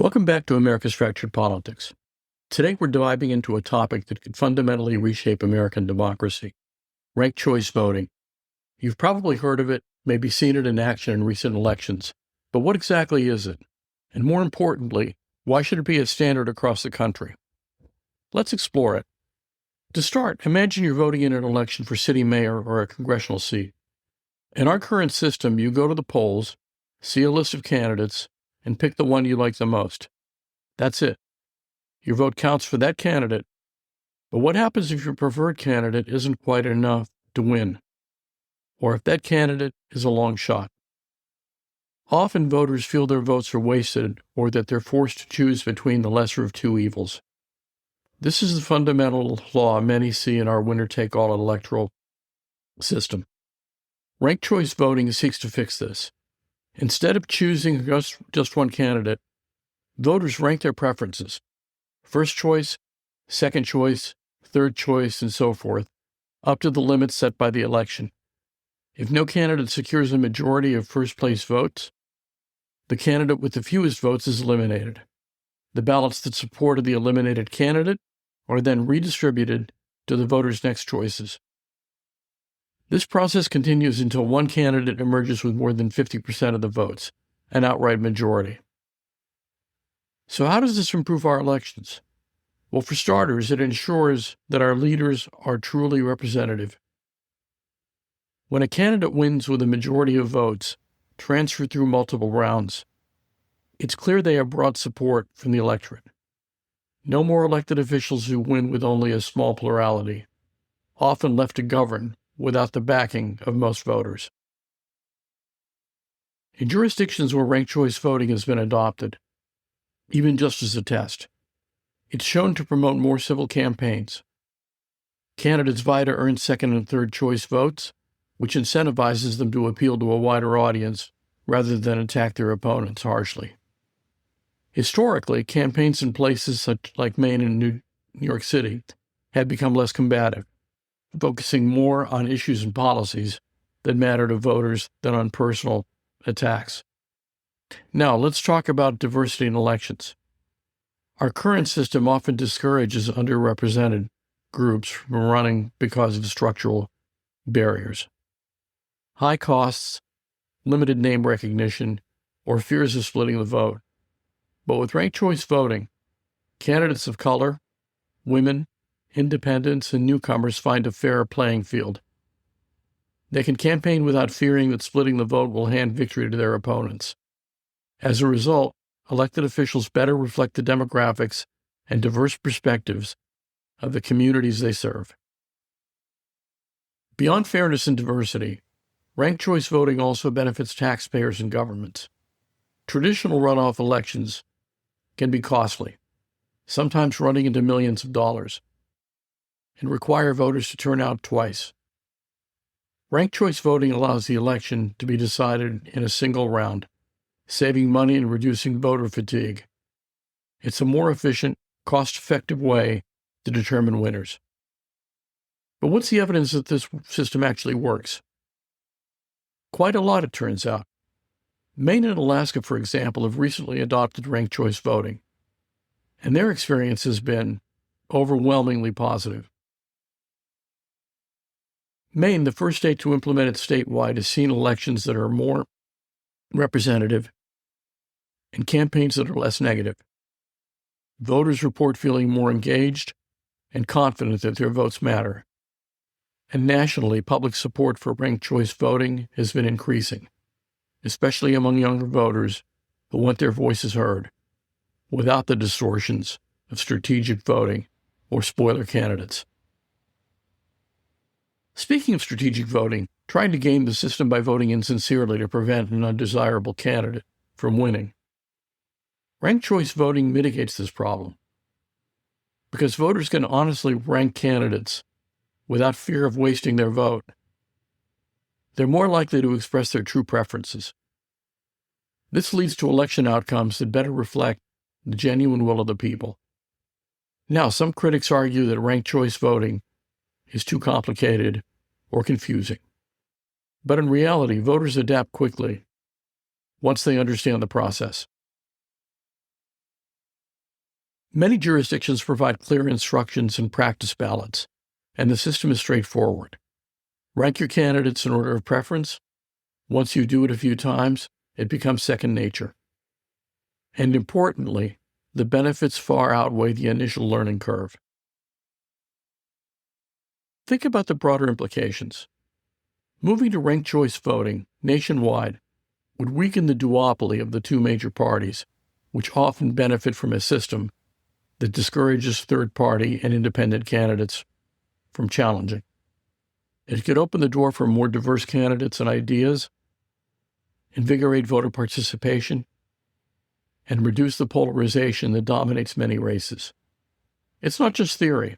Welcome back to America's Fractured Politics. Today we're diving into a topic that could fundamentally reshape American democracy: ranked choice voting. You've probably heard of it, maybe seen it in action in recent elections. But what exactly is it? And more importantly, why should it be a standard across the country? Let's explore it. To start, imagine you're voting in an election for city mayor or a congressional seat. In our current system, you go to the polls, see a list of candidates, and pick the one you like the most. That's it. Your vote counts for that candidate. But what happens if your preferred candidate isn't quite enough to win? Or if that candidate is a long shot? Often voters feel their votes are wasted or that they're forced to choose between the lesser of two evils. This is the fundamental flaw many see in our winner-take-all electoral system. Ranked choice voting seeks to fix this. Instead of choosing just one candidate, voters rank their preferences: first choice, second choice, third choice, and so forth, up to the limits set by the election. If no candidate secures a majority of first-place votes, the candidate with the fewest votes is eliminated. The ballots that supported the eliminated candidate are then redistributed to the voters' next choices. This process continues until one candidate emerges with more than 50% of the votes, an outright majority. So how does this improve our elections? Well, for starters, it ensures that our leaders are truly representative. When a candidate wins with a majority of votes, transferred through multiple rounds, it's clear they have broad support from the electorate. No more elected officials who win with only a small plurality, often left to govern without the backing of most voters. In jurisdictions where ranked choice voting has been adopted, even just as a test, it's shown to promote more civil campaigns. Candidates vie to earn second and third choice votes, which incentivizes them to appeal to a wider audience rather than attack their opponents harshly. Historically, campaigns in places such like Maine and New York City had become less combative, focusing more on issues and policies that matter to voters than on personal attacks. Now, let's talk about diversity in elections. Our current system often discourages underrepresented groups from running because of structural barriers: high costs, limited name recognition, or fears of splitting the vote. But with ranked choice voting, candidates of color, women, independents, and newcomers find a fair playing field. They can campaign without fearing that splitting the vote will hand victory to their opponents. As a result, elected officials better reflect the demographics and diverse perspectives of the communities they serve. Beyond fairness and diversity, ranked choice voting also benefits taxpayers and governments. Traditional runoff elections can be costly, sometimes running into millions of dollars, and require voters to turn out twice. Ranked choice voting allows the election to be decided in a single round, saving money and reducing voter fatigue. It's a more efficient, cost-effective way to determine winners. But what's the evidence that this system actually works? Quite a lot, it turns out. Maine and Alaska, for example, have recently adopted ranked choice voting, and their experience has been overwhelmingly positive. Maine, the first state to implement it statewide, has seen elections that are more representative and campaigns that are less negative. Voters report feeling more engaged and confident that their votes matter. And nationally, public support for ranked choice voting has been increasing, especially among younger voters who want their voices heard, without the distortions of strategic voting or spoiler candidates. Speaking of strategic voting, trying to game the system by voting insincerely to prevent an undesirable candidate from winning. Ranked choice voting mitigates this problem, because voters can honestly rank candidates without fear of wasting their vote. They're more likely to express their true preferences. This leads to election outcomes that better reflect the genuine will of the people. Now, some critics argue that ranked choice voting is too complicated or confusing. But in reality, voters adapt quickly once they understand the process. Many jurisdictions provide clear instructions and practice ballots, and the system is straightforward. Rank your candidates in order of preference. Once you do it a few times, it becomes second nature. And importantly, the benefits far outweigh the initial learning curve. Think about the broader implications. Moving to ranked choice voting nationwide would weaken the duopoly of the two major parties, which often benefit from a system that discourages third-party and independent candidates from challenging. It could open the door for more diverse candidates and ideas, invigorate voter participation, and reduce the polarization that dominates many races. It's not just theory.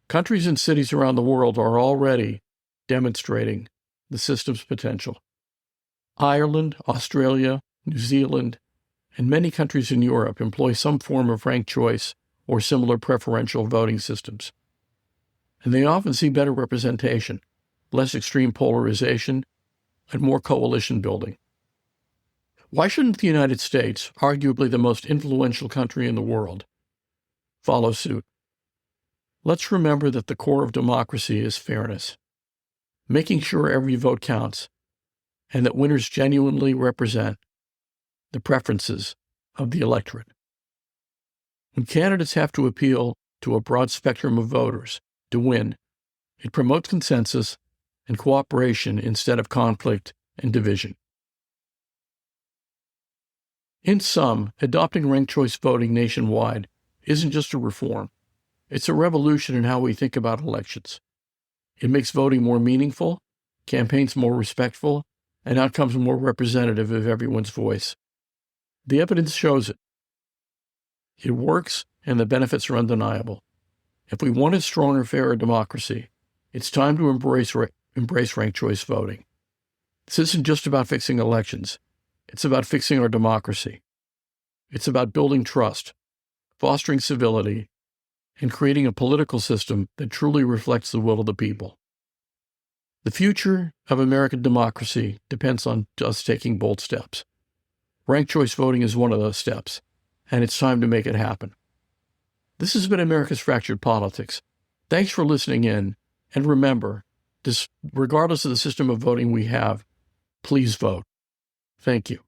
Countries and cities around the world are already demonstrating the system's potential. Ireland, Australia, New Zealand, and many countries in Europe employ some form of ranked choice or similar preferential voting systems. And they often see better representation, less extreme polarization, and more coalition building. Why shouldn't the United States, arguably the most influential country in the world, follow suit? Let's remember that the core of democracy is fairness, making sure every vote counts, and that winners genuinely represent the preferences of the electorate. When candidates have to appeal to a broad spectrum of voters to win, it promotes consensus and cooperation instead of conflict and division. In sum, adopting ranked choice voting nationwide isn't just a reform. It's a revolution in how we think about elections. It makes voting more meaningful, campaigns more respectful, and outcomes more representative of everyone's voice. The evidence shows it. It works, and the benefits are undeniable. If we want a stronger, fairer democracy, it's time to embrace ranked choice voting. This isn't just about fixing elections. It's about fixing our democracy. It's about building trust, fostering civility, and creating a political system that truly reflects the will of the people. The future of American democracy depends on us taking bold steps. Ranked choice voting is one of those steps, and it's time to make it happen. This has been America's Fractured Politics. Thanks for listening in, and remember, regardless of the system of voting we have, please vote. Thank you.